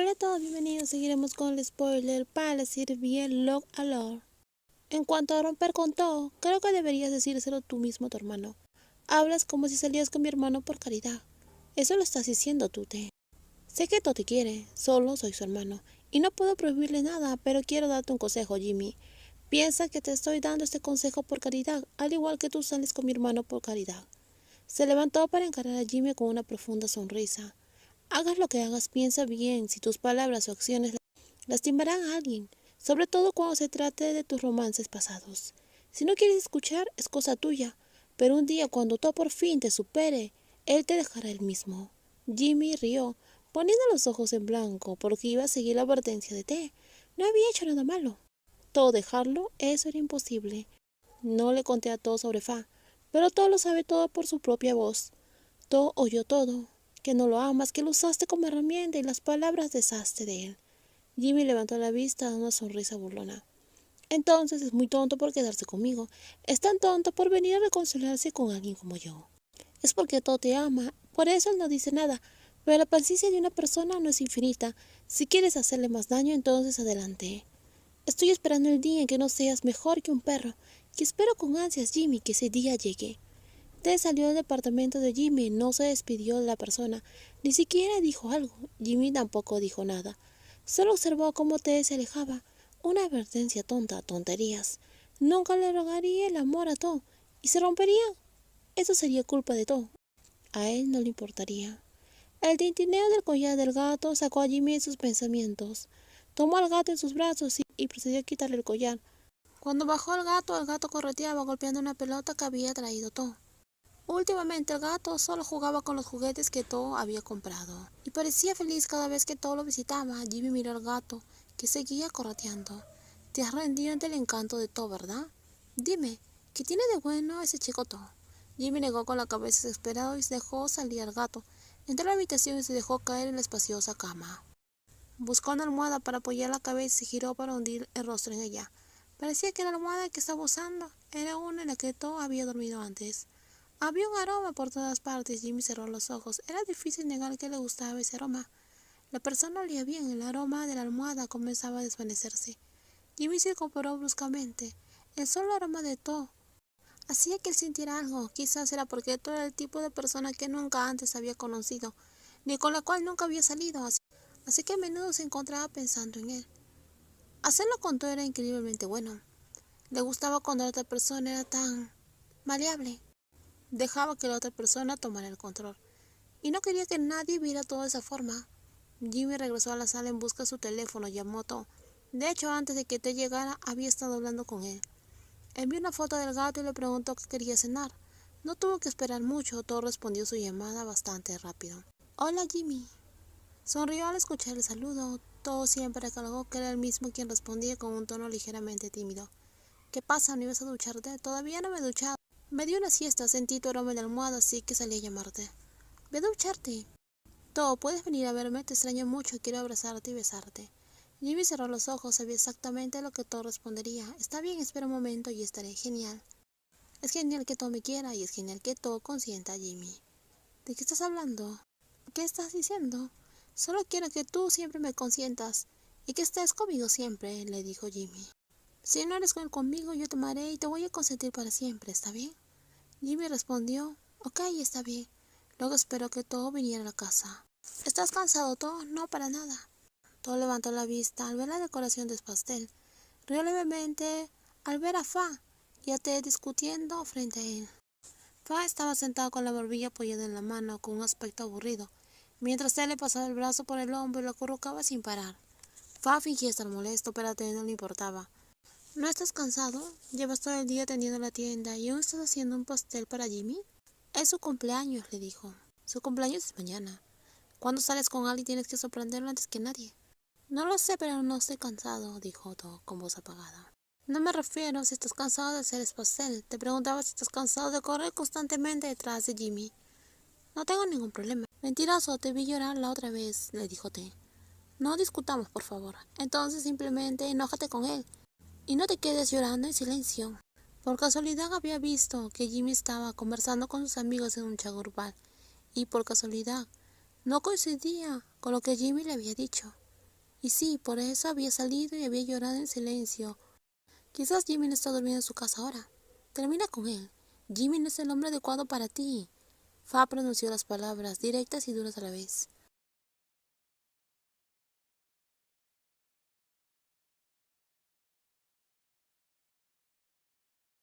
Hola a todos, bienvenidos. Seguiremos con el spoiler para decir bien Love Alone. En cuanto a romper con todo, creo que deberías decírselo tú mismo a tu hermano. Hablas como si salieras con mi hermano por caridad. Eso lo estás diciendo tú, Te. Sé que todo te quiere, solo soy su hermano. Y no puedo prohibirle nada, pero quiero darte un consejo, Jimmy. Piensa que te estoy dando este consejo por caridad, al igual que tú sales con mi hermano por caridad. Se levantó para encarar a Jimmy con una profunda sonrisa. Hagas lo que hagas, piensa bien si tus palabras o acciones lastimarán a alguien, sobre todo cuando se trate de tus romances pasados. Si no quieres escuchar, es cosa tuya, pero un día cuando tú por fin te supere, él te dejará el mismo. Jimmy rió, poniendo los ojos en blanco, porque iba a seguir la advertencia de T. No había hecho nada malo. Todo dejarlo, eso era imposible. No le conté a todo sobre Fa, pero todo lo sabe todo por su propia voz. Todo oyó todo, que no lo amas, que lo usaste como herramienta y las palabras deshazte de él. Jimmy levantó la vista dando una sonrisa burlona. Entonces es muy tonto por quedarse conmigo. Es tan tonto por venir a reconciliarse con alguien como yo. Es porque todo te ama, por eso él no dice nada. Pero la paciencia de una persona no es infinita. Si quieres hacerle más daño, entonces adelante. Estoy esperando el día en que no seas mejor que un perro. Y espero con ansias, Jimmy, que ese día llegue. Ted salió del departamento de Jimmy, no se despidió de la persona, ni siquiera dijo algo. Jimmy tampoco dijo nada. Solo observó cómo Ted se alejaba. Una advertencia tonta, tonterías. Nunca le rogaría el amor a Todd, y se rompería. Eso sería culpa de Todd. A él no le importaría. El tintineo del collar del gato sacó a Jimmy de sus pensamientos. Tomó al gato en sus brazos y procedió a quitarle el collar. Cuando bajó el gato correteaba golpeando una pelota que había traído Todd. Últimamente el gato solo jugaba con los juguetes que Todd había comprado, y parecía feliz cada vez que Todd lo visitaba. Jimmy miró al gato, que seguía correteando. Te has rendido ante el encanto de Todd, ¿verdad? Dime, ¿qué tiene de bueno ese chico Todd? Jimmy negó con la cabeza desesperado y se dejó salir al gato. Entró a la habitación y se dejó caer en la espaciosa cama. Buscó una almohada para apoyar la cabeza y se giró para hundir el rostro en ella. Parecía que la almohada que estaba usando era una en la que Todd había dormido antes. Había un aroma por todas partes. Jimmy cerró los ojos. Era difícil negar que le gustaba ese aroma. La persona olía bien. El aroma de la almohada comenzaba a desvanecerse. Jimmy se incorporó bruscamente. El solo aroma de Todd hacía que él sintiera algo. Quizás era porque Todd era el tipo de persona que nunca antes había conocido, ni con la cual nunca había salido. Así que a menudo se encontraba pensando en él. Hacerlo con Todd era increíblemente bueno. Le gustaba cuando la otra persona era tan maleable. Dejaba que la otra persona tomara el control. Y no quería que nadie viera todo de esa forma. Jimmy regresó a la sala en busca de su teléfono. Llamó a Todd. De hecho, antes de que Ted llegara, había estado hablando con él. Envió una foto del gato y le preguntó qué quería cenar. No tuvo que esperar mucho. Todd respondió su llamada bastante rápido. Hola, Jimmy. Sonrió al escuchar el saludo. Todd siempre recalcó que era el mismo quien respondía con un tono ligeramente tímido. ¿Qué pasa? ¿No ibas a ducharte? Todavía no me he duchado. Me dio una siesta, sentí tu aroma en la almohada, así que salí a llamarte. Ve a ducharte. Todd, ¿puedes venir a verme? Te extraño mucho y quiero abrazarte y besarte. Jimmy cerró los ojos, sabía exactamente lo que Todd respondería. Está bien, espera un momento y estaré genial. Es genial que Todd me quiera y es genial que Todd consienta a Jimmy. ¿De qué estás hablando? ¿Qué estás diciendo? Solo quiero que tú siempre me consientas y que estés conmigo siempre, le dijo Jimmy. Si no eres conmigo, yo te amaré y te voy a consentir para siempre, ¿está bien? Jimmy respondió, ok, está bien. Luego esperó que Todd viniera a la casa. ¿Estás cansado, Todd? No, para nada. Todd levantó la vista al ver la decoración del pastel. Rió levemente al ver a Fa y a Ted discutiendo frente a él. Fa estaba sentado con la barbilla apoyada en la mano, con un aspecto aburrido, mientras Ted le pasaba el brazo por el hombro y lo acurrucaba sin parar. Fa fingía estar molesto, pero a Ted no le importaba. ¿No estás cansado? Llevas todo el día atendiendo la tienda y aún estás haciendo un pastel para Jimmy. Es su cumpleaños, le dijo. Su cumpleaños es mañana. Cuando sales con alguien tienes que sorprenderlo antes que nadie. No lo sé, pero no estoy cansado, dijo Todd con voz apagada. No me refiero si estás cansado de hacer el pastel. Te preguntaba si estás cansado de correr constantemente detrás de Jimmy. No tengo ningún problema. Mentiroso, te vi llorar la otra vez, le dijo Ted. No discutamos, por favor. Entonces simplemente enójate con él. Y no te quedes llorando en silencio. Por casualidad había visto que Jimmy estaba conversando con sus amigos en un chat grupal. Y por casualidad no coincidía con lo que Jimmy le había dicho. Y sí, por eso había salido y había llorado en silencio. Quizás Jimmy no está durmiendo en su casa ahora. Termina con él. Jimmy no es el hombre adecuado para ti. Fa pronunció las palabras, directas y duras a la vez.